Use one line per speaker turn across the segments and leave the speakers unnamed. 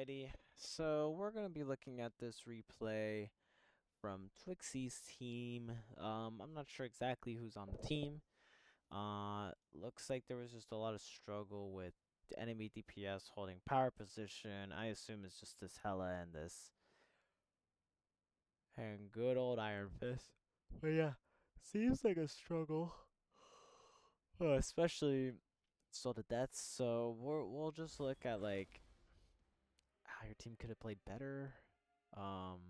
Alrighty, so we're gonna be looking at this replay from Twixie's team. I'm not sure exactly who's on the team. Looks like there was just a lot of struggle with the enemy DPS holding power position. I assume it's just this Hela and this and good old Iron Fist. But yeah, seems like a struggle, especially so the deaths. So we'll just look at like how your team could have played better. Um,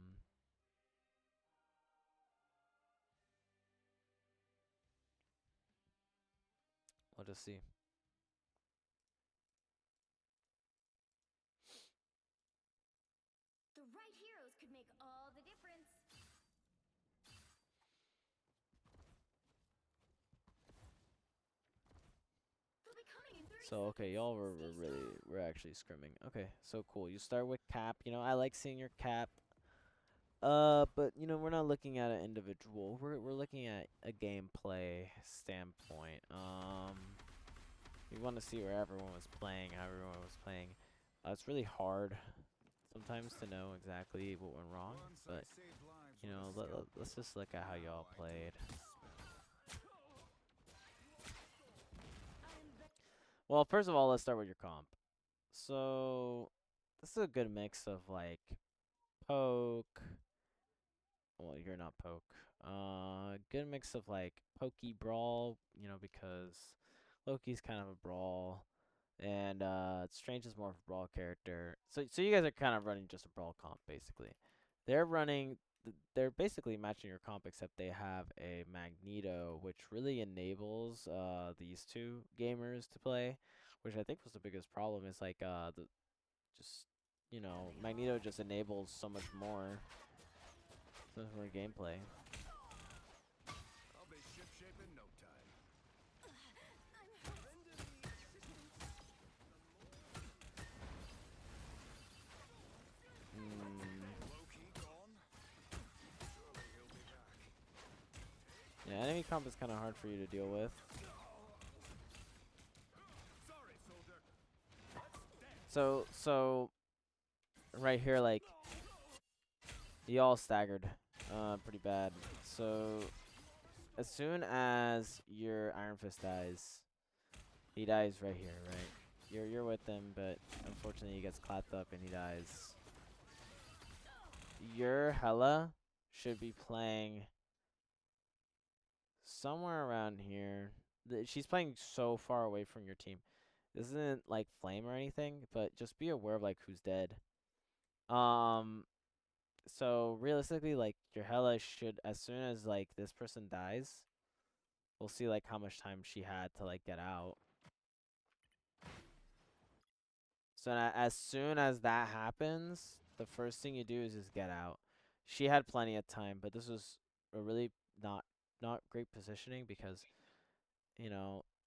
we'll just see.
The right heroes could make all the difference. They'll be coming in 30
So okay, y'all we're actually scrimming. Okay, so cool. You start with cap. I like seeing your cap. But we're not looking at an individual. We're looking at a gameplay standpoint. We want to see where everyone was playing, how everyone was playing. It's really hard sometimes to know exactly what went wrong, but let's just look at how y'all played. Well, first of all, let's start with your comp. So this is a good mix of like poke. Well, you're not poke. Good mix of like pokey brawl. Because Loki's kind of a brawl, and Strange is more of a brawl character. So you guys are kind of running just a brawl comp basically. They're running. They're basically matching your comp, except they have a Magneto, which really enables these two gamers to play, which I think was the biggest problem. Is like the just Magneto just enables so much more gameplay.
I'll be shipshape in no time. Loki gone? Surely he'll be back.
Yeah, enemy comp is kind of hard for you to deal with.
Sorry, soldier.
So right here, like y'all staggered, pretty bad. So as soon as your Iron Fist dies, he dies right here, right? You're with him, but unfortunately he gets clapped up and he dies. Your Hela should be playing somewhere around here. She's playing so far away from your team. This isn't like flame or anything, but just be aware of like who's dead. Um, so realistically, like your Hela should, as soon as like this person dies, we'll see like how much time she had to like get out. So as soon as that happens, the first thing you do is just get out. She had plenty of time, but this was a really not great positioning because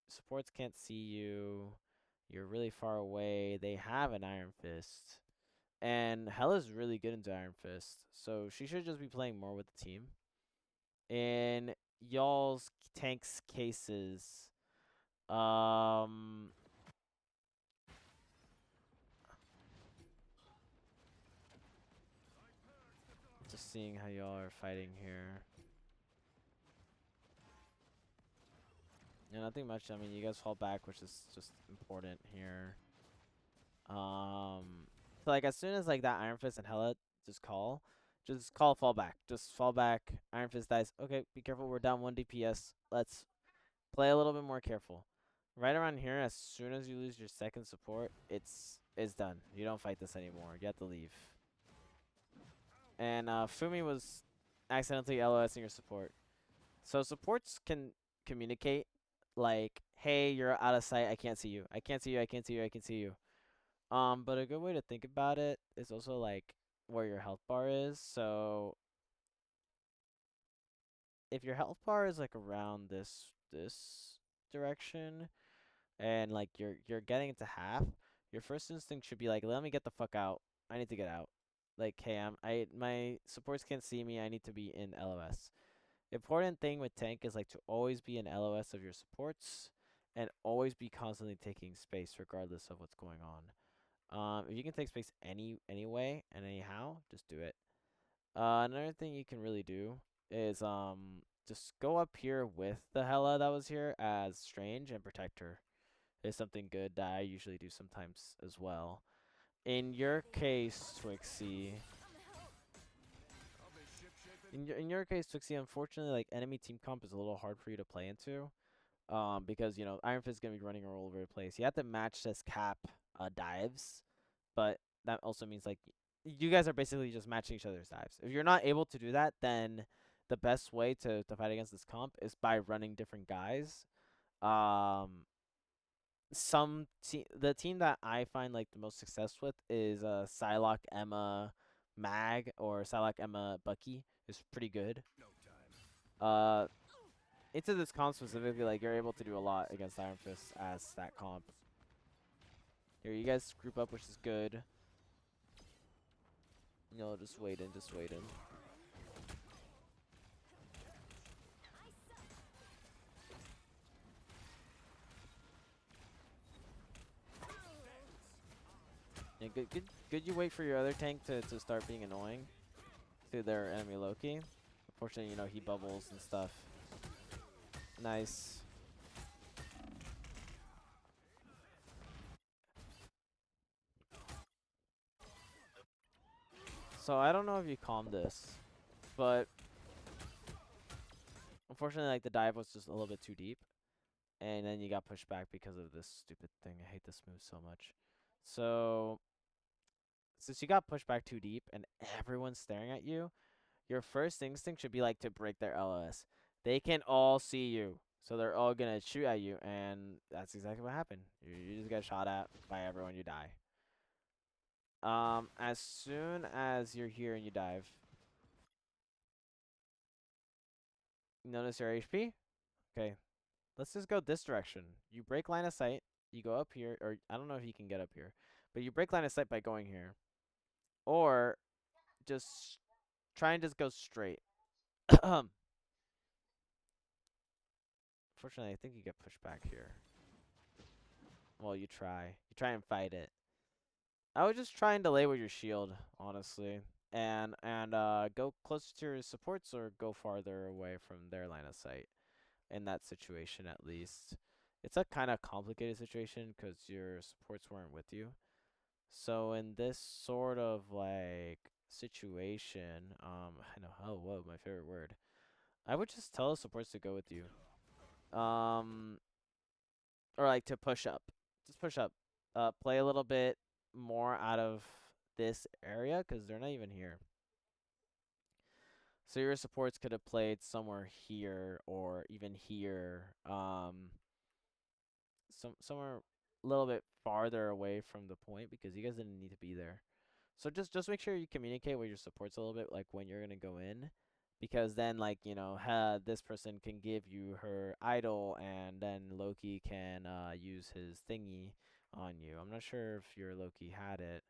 supports can't see you. You're really far away. They have an Iron Fist. And Hela's really good into Iron Fist. So she should just be playing more with the team. In y'all's tanks cases, um just seeing how y'all are fighting here. Yeah, nothing much. I mean, you guys fall back, which is just important here. So like as soon as like that Iron Fist and Hela just call fall back. Just fall back. Iron Fist dies. Okay, be careful. We're down 1 DPS. Let's play a little bit more careful. Right around here, as soon as you lose your second support, it's done. You don't fight this anymore. You have to leave. And Fumi was accidentally LOSing your support. So supports can communicate like, hey, you're out of sight. I can't see you. I can't see you. I can't see you. I can see you. But a good way to think about it is also like where your health bar is. So if your health bar is like around this direction, and like you're getting into half, your first instinct should be like, let me get the fuck out. I need to get out. Like, hey, my supports can't see me. I need to be in LOS. Important thing with tank is like to always be in LOS of your supports and always be constantly taking space regardless of what's going on. If you can take space anyway and anyhow, just do it. Another thing you can really do is just go up here with the Hela that was here as Strange and protect her. Is something good that I usually do sometimes as well. In your case, Twixie,
I'll be ship-shaping.
in your case, Twixie, unfortunately, like enemy team comp is a little hard for you to play into. Because you know Iron Fist is gonna be running all over the place. You have to match this cap dives, but that also means like you guys are basically just matching each other's dives. If you're not able to do that, then the best way to fight against this comp is by running different guys. Um, the team that I find like the most success with is Psylocke, Emma, Mag, or Psylocke, Emma, Bucky is pretty good.
No time.
Uh, into this comp specifically, like you're able to do a lot against Iron Fist as that comp. Here, you guys group up, which is good. You know, just wait in, just wait in. Yeah, good. You wait for your other tank to start being annoying to their enemy Loki. Unfortunately, you know he bubbles and stuff. Nice. So I don't know if you calmed this, but unfortunately, like the dive was just a little bit too deep, and then you got pushed back because of this stupid thing. I hate this move so much. So since you got pushed back too deep and everyone's staring at you, your first instinct should be like to break their LOS. They can all see you, so they're all gonna shoot at you, and that's exactly what happened. You just get shot at by everyone, you die. As soon as you're here and you dive, notice your HP. Okay, let's just go this direction. You break line of sight. You go up here, or I don't know if you can get up here, but you break line of sight by going here, or just try and just go straight. Fortunately, I think you get pushed back here. Well, you try. You try and fight it. I would just try and delay with your shield, honestly. And go closer to your supports or go farther away from their line of sight. In that situation, at least. It's a kind of complicated situation because your supports weren't with you. So in this sort of like situation, I know, oh, whoa, my favorite word. I would just tell the supports to go with you. Um, or like to push up. Just push up. Play a little bit more out of this area because they're not even here. So your supports could have played somewhere here or even here. Somewhere a little bit farther away from the point because you guys didn't need to be there. So just make sure you communicate with your supports a little bit, like when you're gonna go in, because then like you know, this person can give you her idol, and then Loki can use his thingy on you. I'm not sure if your Loki had it.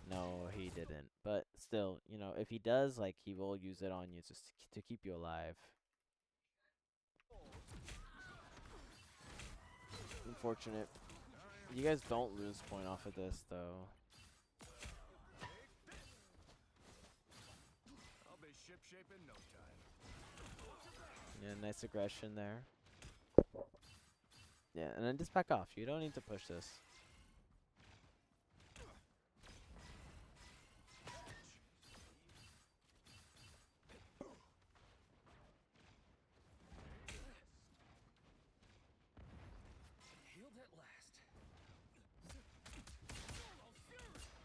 No, he didn't. But still, you know, if he does, like he will use it on you just to keep you alive. Unfortunate. You guys don't lose point off of this though.
I'll be ship-shaping no time.
Yeah, nice aggression there. Yeah, and then just back off. You don't need to push this.
Healed at last.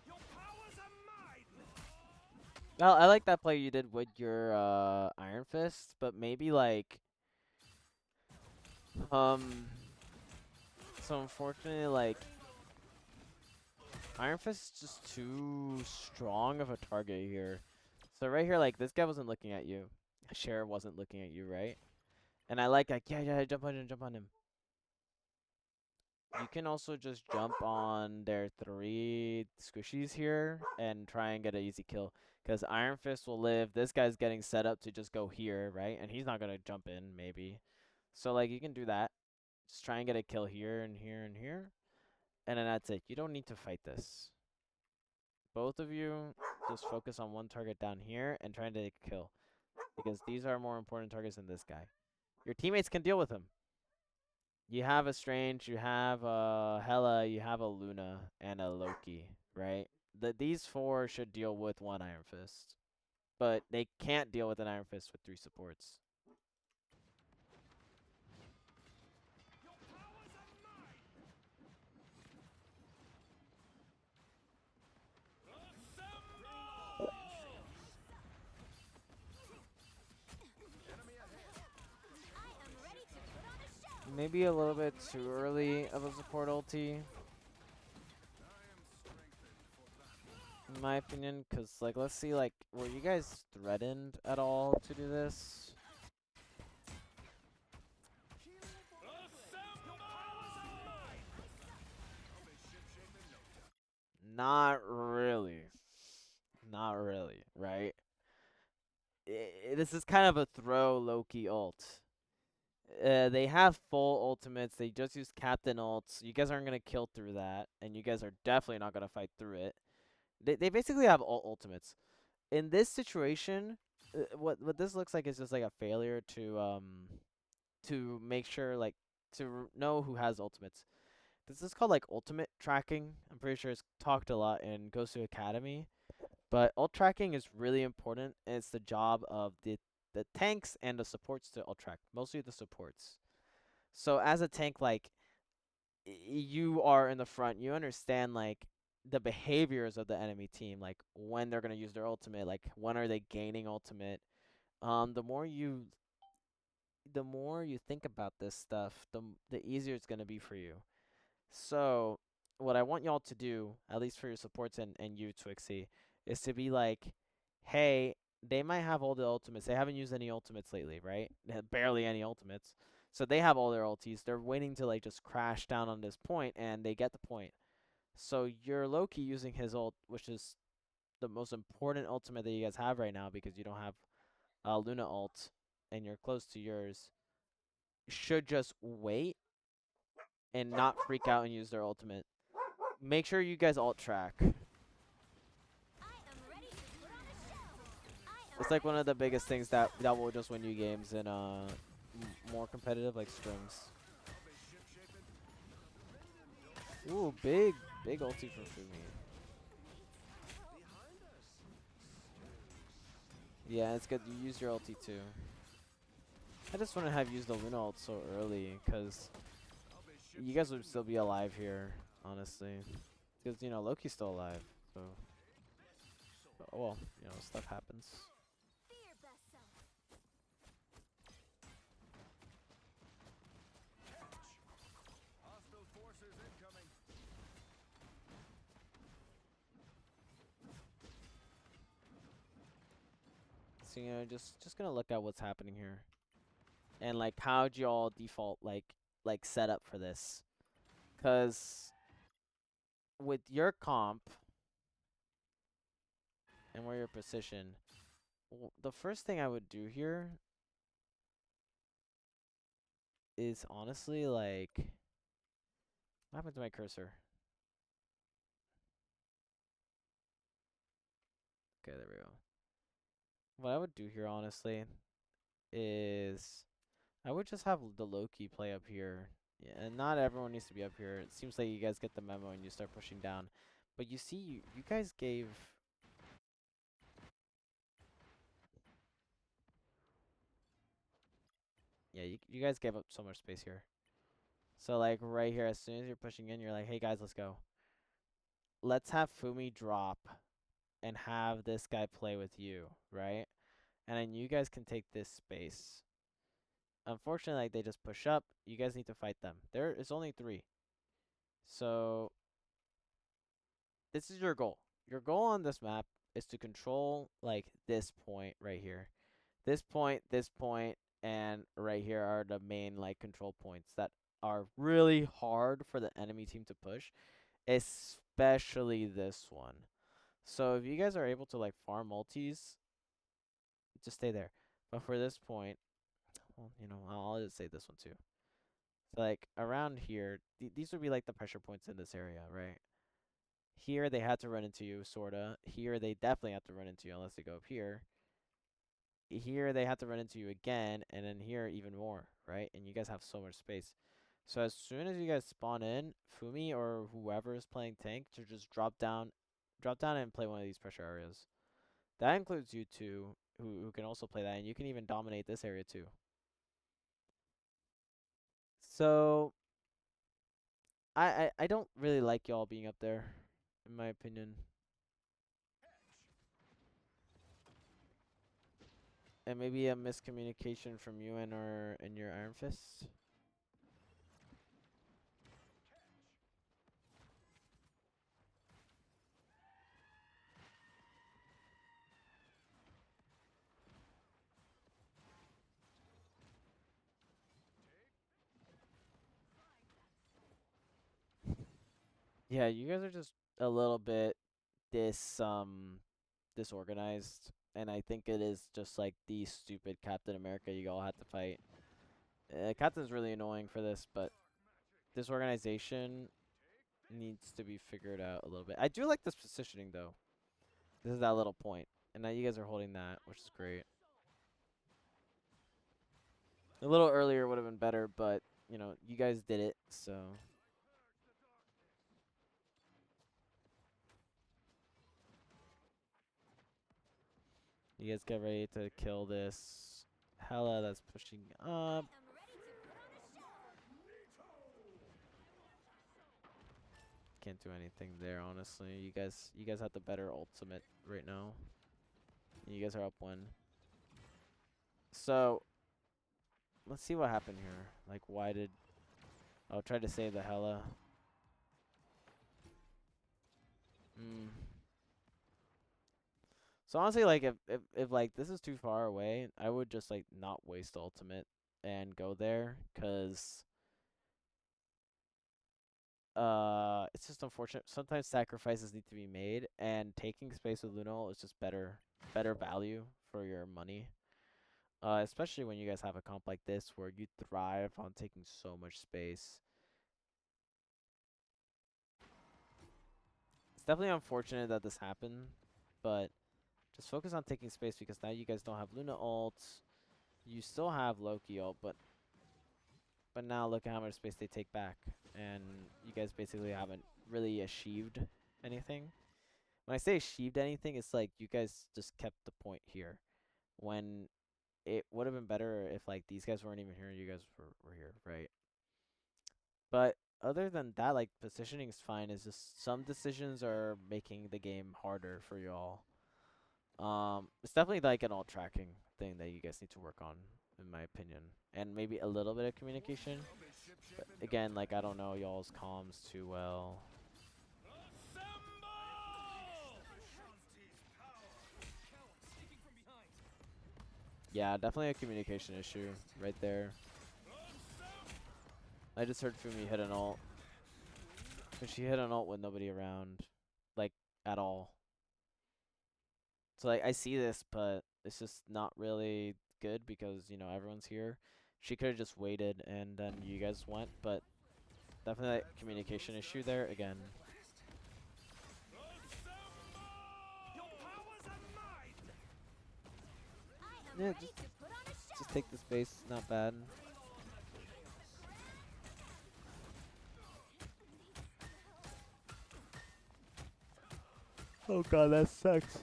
Your powers are mine.
Well, I like that play you did with your Iron Fist, but maybe like so unfortunately like Iron Fist is just too strong of a target here. So right here, like this guy wasn't looking at you. Cher wasn't looking at you, right? And I like yeah, jump on him, jump on him. You can also just jump on their 3 squishies here and try and get an easy kill. Because Iron Fist will live. This guy's getting set up to just go here, right? And he's not going to jump in, maybe. So, like, you can do that. Just try and get a kill here and here and here. And then that's it. You don't need to fight this. both of you just focus on one target down here and trying to take a kill. Because these are more important targets than this guy. Your teammates can deal with him. You have a Strange, you have a Hela, you have a Luna, and a Loki, right? These four should deal with one Iron Fist. But they can't deal with an Iron Fist with 3 supports.
I am ready to put on a show.
Maybe a little bit too early of a support ulti, in my opinion, because, like, let's see, like, were you guys threatened at all to do this? Not really. Not really, right? This is kind of a throw Loki ult. They have full ultimates. They just use Captain ults. You guys aren't gonna kill through that, and you guys are definitely not gonna fight through it. They basically have all ultimates. In this situation, what this looks like is just like a failure to make sure, like, to know who has ultimates. This is called like ultimate tracking. I'm pretty sure it's talked a lot in Ghost of Academy. But ult tracking is really important. And it's the job of the tanks and the supports to ult track. Mostly the supports. So as a tank, like, you are in the front, you understand like the behaviors of the enemy team, like when they're gonna use their ultimate, like when are they gaining ultimate. The more you think about this stuff, the easier it's gonna be for you. So what I want y'all to do, at least for your supports and you, Twixie, is to be like, hey, they might have all the ultimates. They haven't used any ultimates lately, right? Barely any ultimates. So they have all their ultis. They're waiting to like just crash down on this point, and they get the point. So you're Loki using his ult, which is the most important ultimate that you guys have right now because you don't have Luna ult, and you're close to yours. Should just wait and not freak out and use their ultimate. Make sure you guys ult track.
I am ready to put on a show. I am
It's like one of the biggest things that will just win you games in more competitive, like strings. Ooh, big ulti for Fumi. Yeah, it's good you use your ulti too. I just wouldn't have used the Luna ult so early, because you guys would still be alive here, honestly. Because, you know, Loki's still alive, so... Oh, well, you know, stuff happens.
be your best self.
Hostile forces incoming.
So, you know, just gonna look at what's happening here. And, like, how'd y'all default, like set up for this? Because with your comp and where your position, the first thing I would do here is honestly, like, what happened to my cursor? Okay, there we go. What I would do here, honestly, is I would just have the Loki play up here. Yeah, and not everyone needs to be up here. It seems like you guys get the memo and you start pushing down. But you see, you guys gave... Yeah, you guys gave up so much space here. So, like, right here, as soon as you're pushing in, you're like, hey, guys, let's go. Let's have Fumi drop and have this guy play with you, right? And then you guys can take this space. Unfortunately, like, they just push up. You guys need to fight them. There is only 3. So, this is your goal. Your goal on this map is to control, like, this point right here. This point, and right here are the main, like, control points that are really hard for the enemy team to push, especially this one. So if you guys are able to, like, farm multis, just stay there. But for this point, well, you know, I'll just say this one too. So, like, around here, these would be, like, the pressure points in this area, right? Here they had to run into you, sorta. Here they definitely have to run into you unless they go up here. Here they have to run into you again, and then here even more, right? And you guys have so much space. So as soon as you guys spawn in, Fumi or whoever is playing tank to just drop down and play one of these pressure areas. That includes you two, who can also play that, and you can even dominate this area too. So I don't really like y'all being up there, in my opinion. And maybe a miscommunication from you and your Iron Fist. Yeah, you guys are just a little bit disorganized, and I think it is just like the stupid Captain America you all had to fight. Captain's really annoying for this, but this organization needs to be figured out a little bit. I do like this positioning though. This is that little point, and now you guys are holding that, which is great. A little earlier would have been better, but you know, you guys did it, so. You guys get ready to kill this Hela that's pushing
I
up.
am ready to put on a show.
Can't do anything there, honestly. You guys have the better ultimate right now. You guys are up one. So let's see what happened here. Like, why did? I'll try to save the Hela. Hmm. So honestly, like if like this is too far away, I would just like not waste ultimate and go there, cause it's just unfortunate. Sometimes sacrifices need to be made, and taking space with Lunal is just better value for your money. Especially when you guys have a comp like this where you thrive on taking so much space. It's definitely unfortunate that this happened, but just focus on taking space because now you guys don't have Luna ult. You still have Loki ult, but now look at how much space they take back, and you guys basically haven't really achieved anything. When I say achieved anything, it's like you guys just kept the point here. When it would have been better if like these guys weren't even here and you guys were here, right? But other than that, like positioning is fine. It's just some decisions are making the game harder for y'all. It's definitely like an alt tracking thing that you guys need to work on, in my opinion, and maybe a little bit of communication. But again, like I don't know y'all's comms too well. Yeah, definitely a communication issue right there. I just heard Fumi hit an ult. But she hit an ult with nobody around, like, at all. So, like, I see this, but it's just not really good because, you know, everyone's here. She could have just waited and then you guys went, but definitely a communication issue there again.
I am
Yeah,
ready to put on a show.
just take the space, not bad. Oh god, that sucks.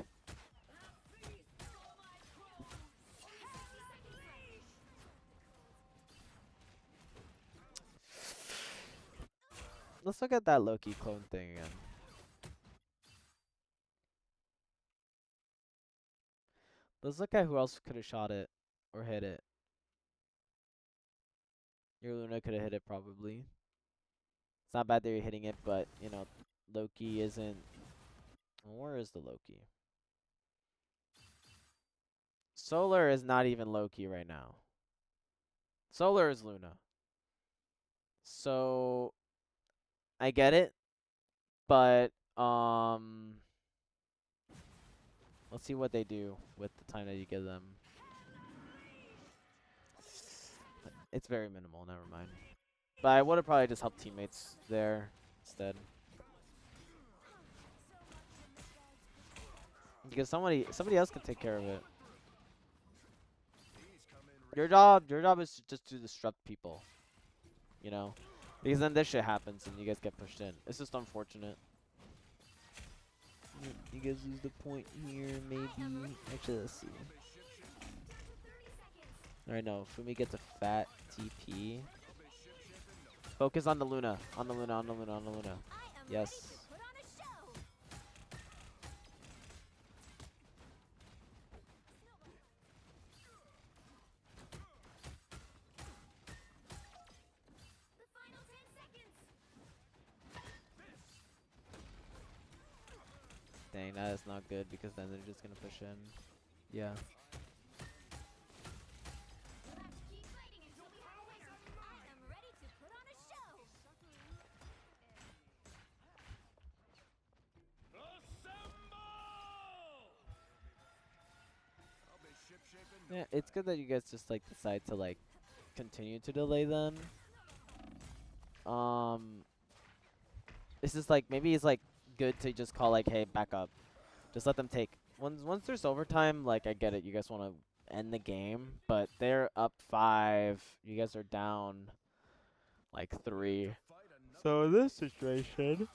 Let's look at that Loki clone thing again. Let's look at who else could have shot it or hit it. Your Luna could have hit it probably. It's not bad that you're hitting it, but you know, Loki isn't. Where is the Loki? Solar is not even Loki right now. Solar is Luna. So I get it, but let's see what they do with the time that you give them. It's very minimal, never mind. But I would have probably just helped teammates there instead. Because somebody else can take care of it.
These come in
Your job is just to disrupt people. You know, because then this shit happens and you guys get pushed in. It's just unfortunate. You guys lose the point here, maybe. Actually, let's see. Alright, no. Fumi gets a fat TP. Focus on the Luna. On the Luna, on the Luna, on the Luna.
I am
Yes.
ready to put on a show. The final 10 seconds.
Dang, that is not good because then they're just gonna push in. Yeah.
We'll have to keep fighting until we have a winner. I am ready to put on a show.
I'll be ship-shaping.
Yeah, it's good that you guys just like decide to like continue to delay them. It's just like maybe it's like good to just call like, hey, back up. Just let them take. Once there's overtime, like I get it. You guys want to end the game, but they're up 5. You guys are down like 3.
Fight another.
So in this situation,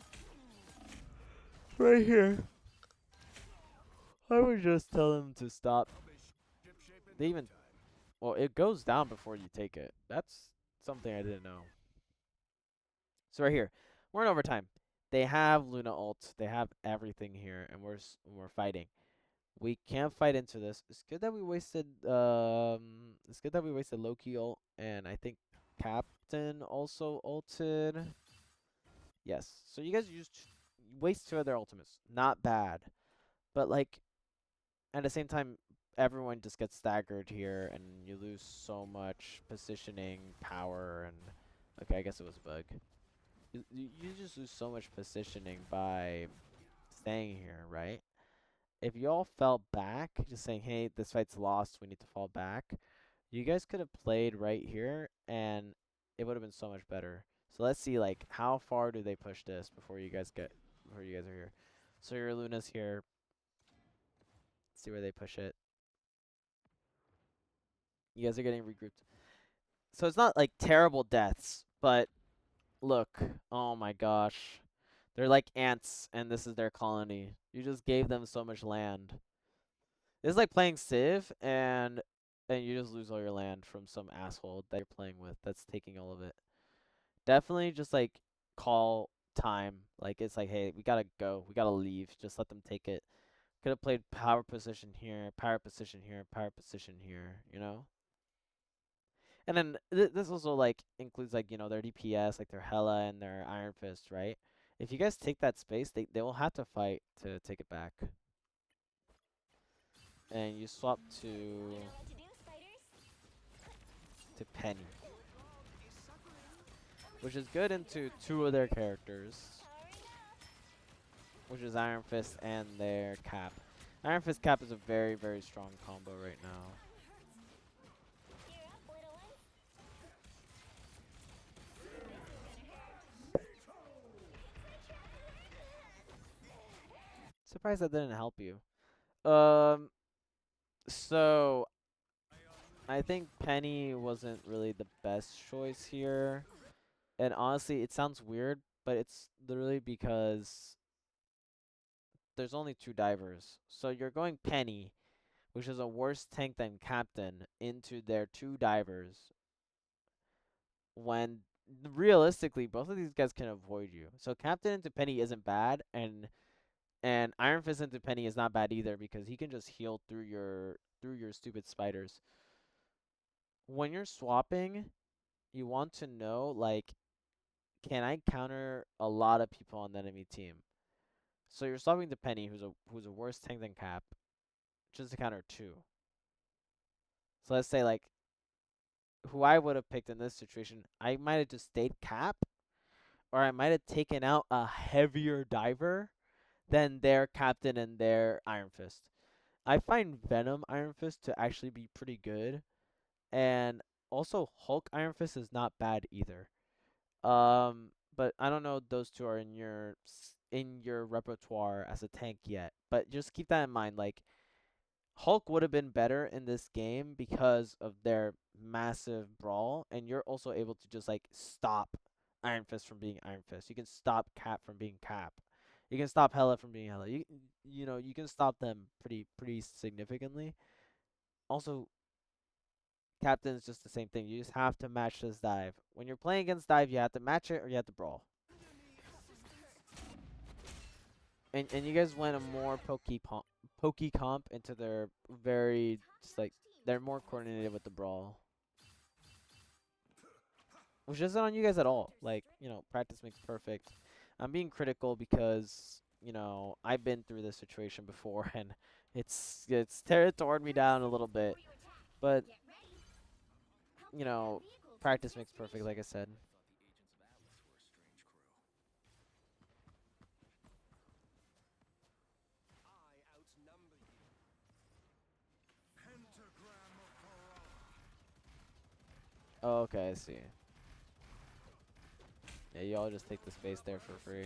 right here, I would just tell them to stop.
I'll be ship-shaping.
They even, well, it goes down before you take it. That's something I didn't know. So right here, we're in overtime. They have Luna ult. They have everything here, and we're fighting. We can't fight into this. It's good that we wasted It's good that we wasted Loki ult, and I think Captain also ulted. Yes. So you guys waste 2 of their ultimates. Not bad. But like at the same time everyone just gets staggered here and you lose so much positioning power and okay, I guess it was a bug. You just lose so much positioning by staying here, right? If y'all fell back, just saying, hey, this fight's lost, we need to fall back, you guys could have played right here, and it would have been so much better. So let's see, like, how far do they push this before you guys are here? So your Luna's here. Let's see where they push it. You guys are getting regrouped. So it's not like terrible deaths, but look, oh my gosh. They're like ants, and this is their colony. You just gave them so much land. This is like playing Civ, and you just lose all your land from some asshole that you're playing with that's taking all of it. Definitely just like call time. Like it's like, hey, we gotta go. We gotta leave. Just let them take it. Could have played power position here, power position here, power position here, you know? And then this also like includes like, you know, their DPS, like their Hela and their Iron Fist, right? If you guys take that space, they will have to fight to take it back. And you swap
You know
to
what to do, spiders.
Penny, which is good into 2 of their characters,
Powering up.
which is Iron Fist and their Cap. Iron Fist Cap is a very, very strong combo right now.
Cheer up, little ones.
Surprised that didn't help you. So I think Penny wasn't really the best choice here. And honestly, it sounds weird, but it's literally because there's only 2 divers. So you're going Penny, which is a worse tank than Captain, into their 2 divers when realistically both of these guys can avoid you. So Captain into Penny isn't bad, and Iron Fist into Penny is not bad either because he can just heal through your stupid spiders. When you're swapping, you want to know like, can I counter a lot of people on the enemy team? So you're swapping to Penny, who's a worse tank than Cap, just to counter 2. So let's say like who I would have picked in this situation, I might have just stayed Cap, or I might have taken out a heavier diver than their Captain and their Iron Fist. I find Venom Iron Fist to actually be pretty good, and also Hulk Iron Fist is not bad either. But I don't know those 2 are in in your repertoire as a tank yet. But just keep that in mind. Like Hulk would have been better in this game because of their massive brawl, and you're also able to just like stop Iron Fist from being Iron Fist. You can stop Cap from being Cap. You can stop Hela from being Hela. You know, you can stop them pretty significantly. Also, Captain's just the same thing. You just have to match this dive. When you're playing against dive, you have to match it or you have to brawl. And you guys went a more pokey comp into their very just like they're more coordinated with the brawl. Which isn't on you guys at all. Like, you know, practice makes perfect. I'm being critical because, you know, I've been through this situation before and it's torn me down a little bit. But, you know, practice makes perfect, like I said. Oh, okay, I see. Yeah, y'all just take the space there for free.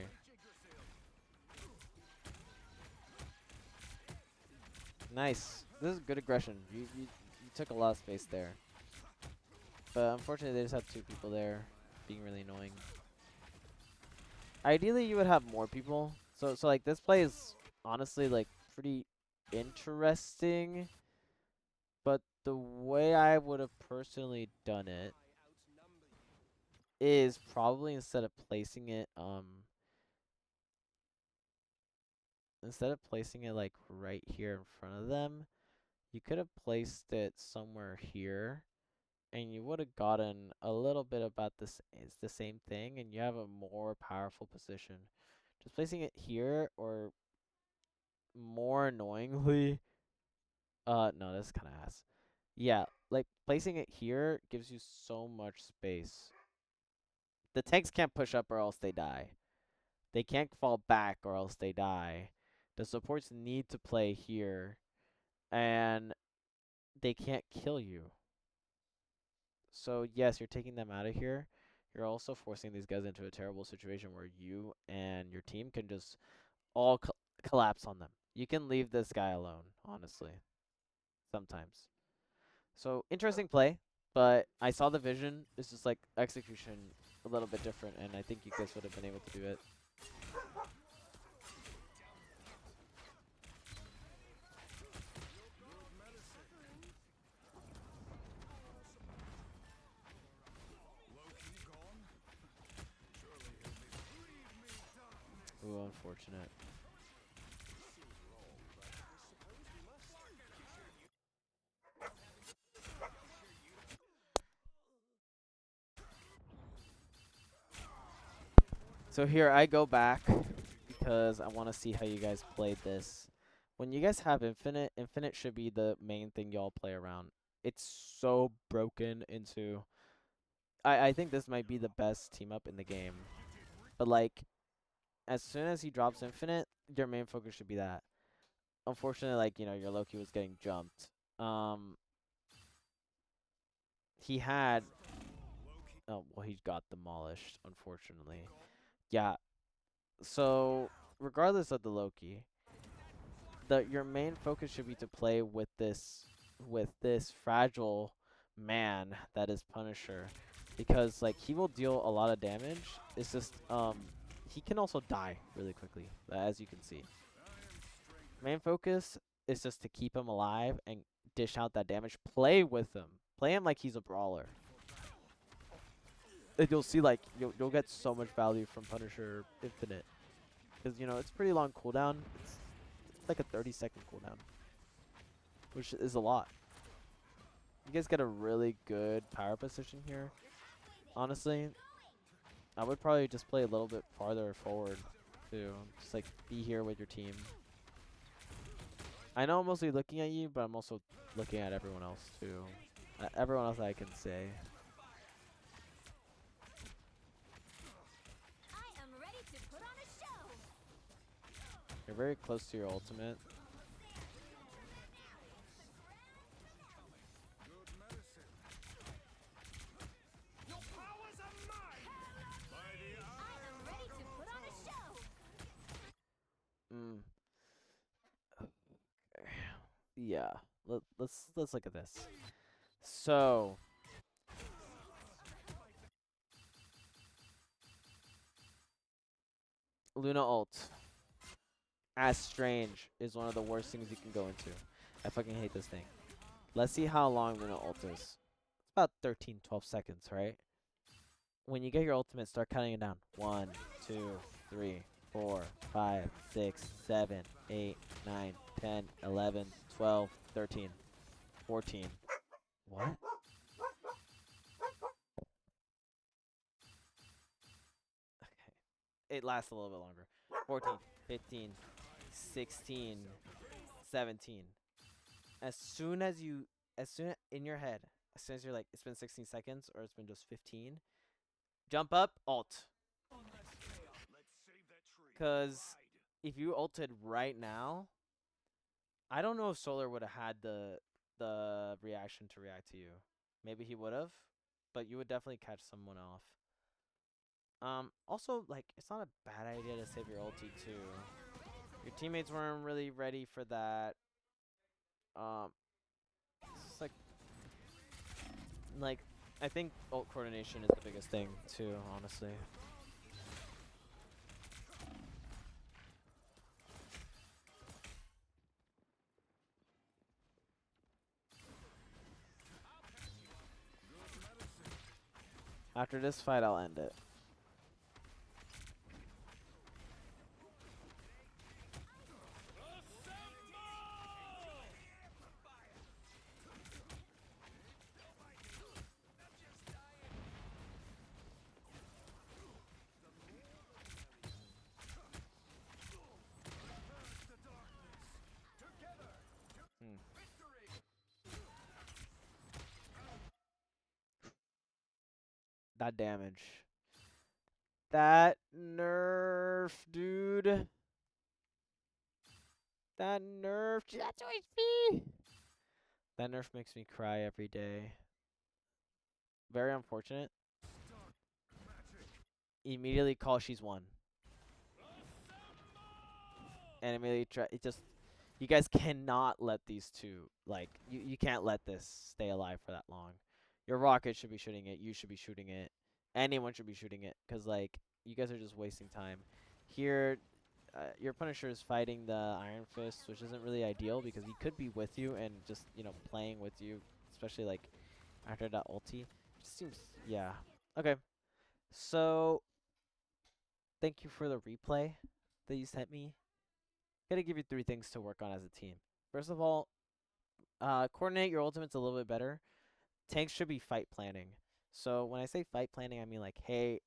Nice. This is good aggression. You took a lot of space there. But unfortunately, they just have 2 people there, being really annoying. Ideally, you would have more people. So like this play is honestly like pretty interesting. But the way I would have personally done it is probably instead of placing it like right here in front of them, you could have placed it somewhere here and you would have gotten a little bit about this is the same thing and you have a more powerful position. Just placing it here or more annoyingly no, that's kind of ass. Yeah, like placing it here gives you so much space. The tanks can't push up or else they die. They can't fall back or else they die. The supports need to play here and they can't kill you. So yes, you're taking them out of here. You're also forcing these guys into a terrible situation where you and your team can just all collapse on them. You can leave this guy alone, honestly. Sometimes. So interesting play, but I saw the vision. It's just like execution a little bit different, and I think you guys would have been able to do it. Ooh, unfortunate. So here I go back because I want to see how you guys played this. When you guys have Infinite, Infinite should be the main thing y'all play around. It's so broken into... I think this might be the best team up in the game. But like, as soon as he drops Infinite, your main focus should be that. Unfortunately, like, you know, your Loki was getting jumped. He had... Oh, well, he got demolished, unfortunately. Yeah. So, regardless of the Loki, your main focus should be to play with this fragile man that is Punisher, because like he will deal a lot of damage. It's just he can also die really quickly, as you can see. Main focus is just to keep him alive and dish out that damage. Play with him. Play him like he's a brawler. And you'll see like you'll get so much value from Punisher Infinite, because you know it's pretty long cooldown. It's like a 30-second cooldown, which is a lot. You guys get a really good power position here. Honestly, I would probably just play a little bit farther forward too. Just like be here with your team. I know I'm mostly looking at you, but I'm also looking at everyone else too. Everyone else I can say.
I am ready to put on a show.
You're very close to your ultimate.
I am ready to put on a show.
yeah. Let's look at this. So Luna ult as Strange is one of the worst things you can go into. I fucking hate this thing. Let's see how long Luna ult is. It's about 13, 12 seconds, right? When you get your ultimate, start counting it down. 1, 2, 3, 4, 5, 6, 7, 8, 9, 10, 11, 12, 13, 14. What? It lasts a little bit longer. 14, 15, 16, 17. As soon as in your head, as soon as you're like, it's been 16 seconds or it's been just 15, jump up, ult. Because if you ulted right now, I don't know if Solar would have had the reaction to react to you. Maybe he would have, but you would definitely catch someone off. Also, like, it's not a bad idea to save your ulti too. Your teammates weren't really ready for that. It's like, I think ult coordination is the biggest thing too, honestly. After this fight, I'll end it. That damage. That nerf, dude. That nerf. That's OHP. That nerf makes me cry every day. Very unfortunate. Immediately call she's won. And immediately try. It just. You guys cannot let these two. Like, you can't let this stay alive for that long. Your rocket should be shooting it. You should be shooting it. Anyone should be shooting it. Because, like, you guys are just wasting time. Here, your Punisher is fighting the Iron Fist, which isn't really ideal because he could be with you and just, you know, playing with you. Especially, like, after that ulti. Just seems, yeah. Okay. So, thank you for the replay that you sent me. Gotta give you 3 things to work on as a team. First of all, coordinate your ultimates a little bit better. Tanks should be fight planning. So when I say fight planning, I mean like, hey,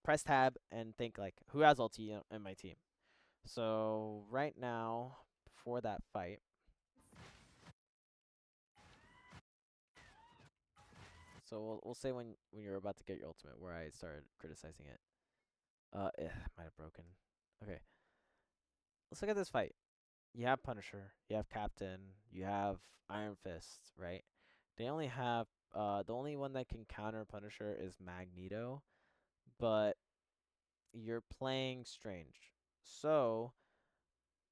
press tab and think like, who has ulti in my team? So right now, before that fight, so we'll say when you're about to get your ultimate, where I started criticizing it. It might have broken. Okay, let's look at this fight. You have Punisher, you have Captain, you have Iron Fist, right? They only have the only one that can counter Punisher is Magneto, but you're playing Strange. So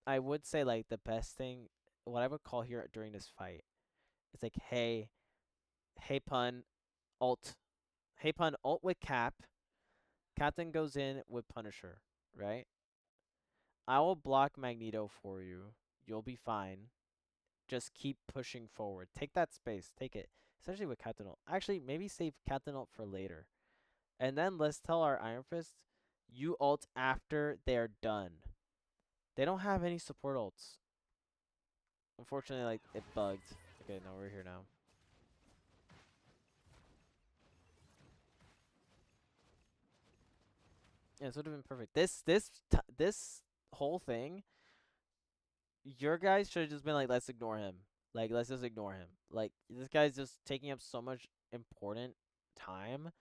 I would say like the best thing, what I would call here during this fight, it's like, hey pun, ult, hey pun, ult with Cap. Captain goes in with Punisher, right? I will block Magneto for you. You'll be fine. Just keep pushing forward. Take that space. Take it. Especially with Captain Ult. Actually, maybe save Captain Ult for later. And then let's tell our Iron Fist, you ult after they're done. They don't have any support ults. Unfortunately, like, it bugged. Okay, no, we're here now. Yeah, this would have been perfect. This whole thing, your guys should have just been like, let's ignore him. Like, let's just ignore him. Like, this guy's just taking up so much important time.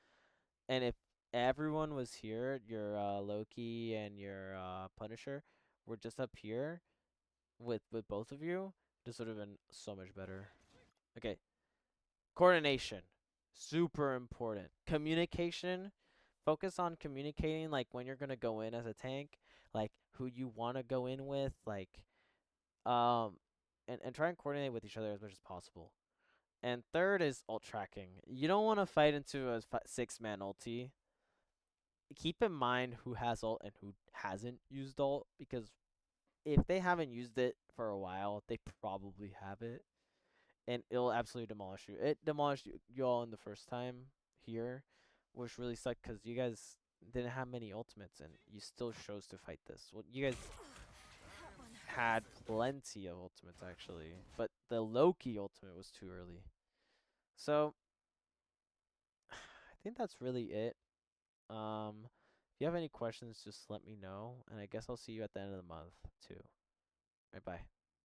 And if everyone was here, your Loki and your Punisher were just up here with both of you, this would have been so much better. Okay. Coordination. Super important. Communication. Focus on communicating like when you're gonna go in as a tank, like who you wanna go in with, like and try and coordinate with each other as much as possible. And third is ult tracking. You don't want to fight into a 6-man ulti. Keep in mind who has ult and who hasn't used ult, because if they haven't used it for a while, they probably have it, and it'll absolutely demolish you. It demolished you all in the first time here, which really sucked because you guys didn't have many ultimates, and you still chose to fight this. Well, you guys had plenty of ultimates actually, but the Loki ultimate was too early. So I think that's really it. If you have any questions, just let me know, and I guess I'll see you at the end of the month too. Bye bye.